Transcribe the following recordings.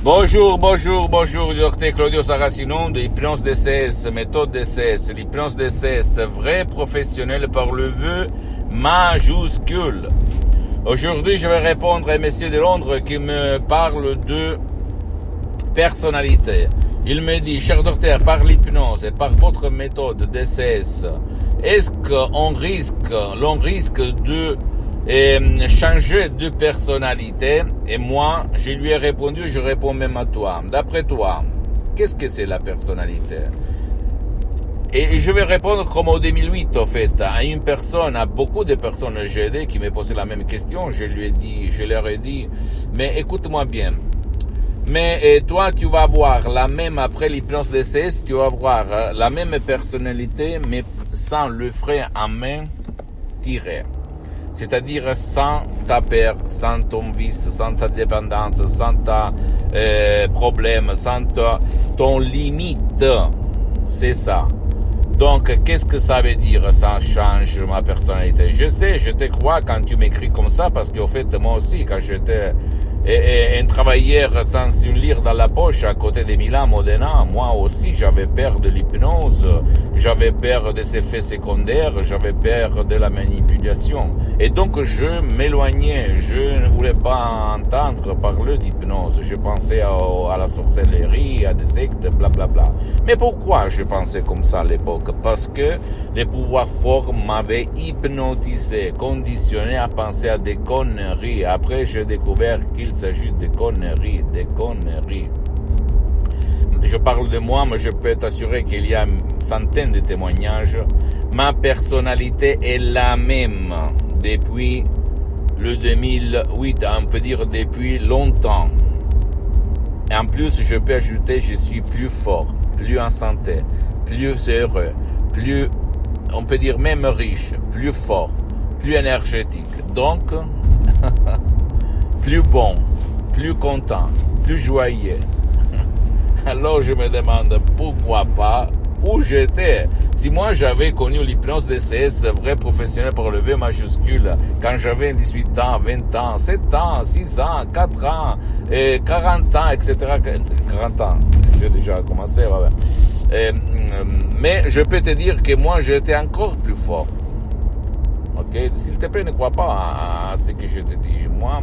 Bonjour, docteur Claudio Saracino de l'hypnose DCS, méthode DCS, l'hypnose DCS, vrai professionnel par le vœu majuscule. Aujourd'hui, je vais répondre à monsieur de Londres qui me parle de personnalité. Il me dit, cher docteur, par l'hypnose et par votre méthode DCS, est-ce l'on risque de changer de personnalité? Et moi, je lui ai répondu, je réponds même à toi. D'après toi, qu'est-ce que c'est la personnalité? Et je vais répondre comme au 2008, en fait, à beaucoup de personnes j'ai aidé qui me posaient la même question. Je leur ai dit, mais écoute-moi bien. Mais toi, tu vas avoir la même, après l'hypnose DCS, tu vas avoir la même personnalité, mais sans le frein à main tiré. C'est-à-dire sans ta peur, sans ton vice, sans ta dépendance, sans ta problème, sans ton limite. C'est ça. Donc, qu'est-ce que ça veut dire, ça change ma personnalité? Je sais, je te crois quand tu m'écris comme ça, parce qu'au fait, moi aussi, quand j'étais un travailleur sans une lire dans la poche à côté de Milan, Modena, moi aussi, j'avais peur de l'hypnose, j'avais peur des effets secondaires, j'avais peur de la manipulation. Et donc, je m'éloignais, je ne voulais pas entendre parler d'hypnose. Je pensais à la sorcellerie, à des sectes, blablabla. Mais pourquoi je pensais comme ça à l'époque? Parce que les pouvoirs forts m'avaient hypnotisé, conditionné à penser à des conneries. Après, j'ai découvert qu'il s'agit de conneries. Je parle de moi, mais je peux t'assurer qu'il y a centaines de témoignages. Ma personnalité est la même depuis le 2008, on peut dire depuis longtemps. Et en plus, je peux ajouter, je suis plus fort, plus en santé, plus heureux, plus, on peut dire même riche, plus fort, plus énergétique. Donc, plus bon, plus content, plus joyeux. Alors je me demande pourquoi pas où j'étais. Si moi j'avais connu l'hypnose DCS, vrai professionnel par le V majuscule, quand j'avais 18 ans, 20 ans, 7 ans, 6 ans, 4 ans, 40 ans, etc. 40 ans, j'ai déjà commencé. Mais je peux te dire que moi j'étais encore plus fort. Ok, s'il te plaît, ne crois pas à ce que je te dis. Moi,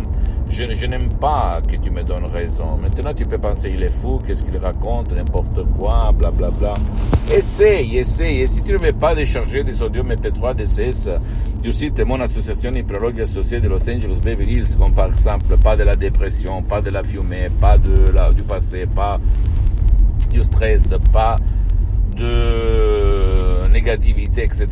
je n'aime pas que tu me donnes raison. Maintenant, tu peux penser, il est fou, qu'est-ce qu'il raconte, n'importe quoi, blablabla. Essaye. Et si tu ne veux pas décharger des audios MP3 DCS du site de mon association hypnologue associée de Los Angeles Beverly Hills, comme par exemple, pas de la dépression, pas de la fumée, pas du passé, pas du stress, pas de négativité, etc.,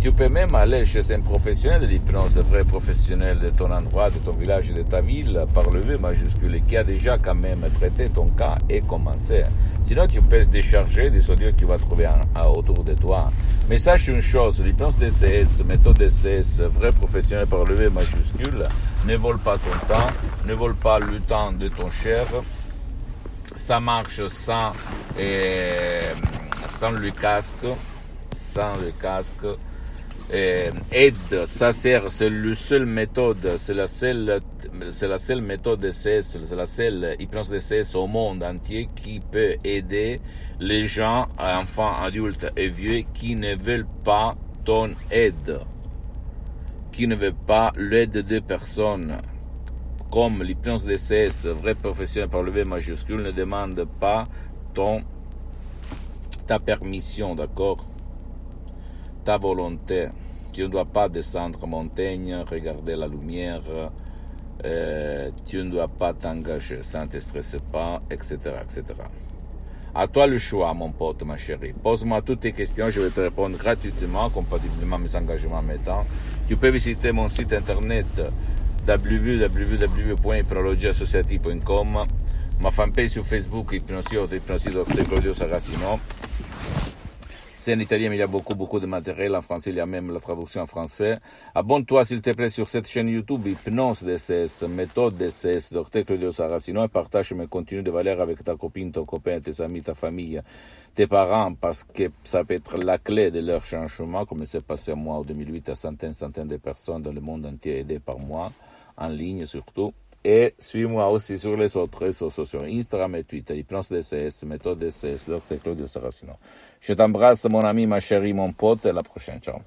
tu peux même aller chez un professionnel de l'hypnose, vrai professionnel de ton endroit, de ton village, de ta ville, par le V majuscule, qui a déjà quand même traité ton cas et commencé. Sinon, tu peux décharger des audios que tu vas trouver autour de toi. Mais sache une chose, l'hypnose DCS, méthode DCS, vrai professionnel par le V majuscule, ne vole pas ton temps, ne vole pas le temps de ton cher. Ça marche sans le casque, aide, ça sert, c'est la seule méthode, c'est la seule méthode DCS, c'est la seule hypnose DCS au monde entier qui peut aider les gens, enfants, adultes et vieux, qui ne veulent pas ton aide, qui ne veulent pas l'aide de personne. Comme l'hypnose DCS, vrai professionnel par le V majuscule, ne demande pas ta permission, d'accord? Ta volonté. Tu ne dois pas descendre montagne, regarder la lumière, tu ne dois pas t'engager, ça ne te stresse pas, etc., etc. À toi le choix, mon pote, ma chérie. Pose-moi toutes tes questions, je vais te répondre gratuitement, compatiblement à mes engagements en temps. Tu peux visiter mon site internet www.hypnologiassociative.com, ma fanpage sur Facebook, Hypnosie Dr Claudio Saracino. C'est en italien, mais il y a beaucoup de matériel. En français, il y a même la traduction en français. Abonne-toi, s'il te plaît, sur cette chaîne YouTube, Hypnose DCS, méthode DCS, Dr Claudio Saracino, et partage mes contenus de valeur avec ta copine, ton copain, tes amis, ta famille, tes parents, parce que ça peut être la clé de leur changement, comme il s'est passé à moi en 2008 à centaines de personnes dans le monde entier aidées par moi, en ligne surtout. Et suis-moi aussi sur les autres réseaux sociaux, Instagram et Twitter, Hypnose DCS, méthode DCS, Dr Claudio Saracino. Je t'embrasse, mon ami, ma chérie, mon pote, et à la prochaine. Ciao.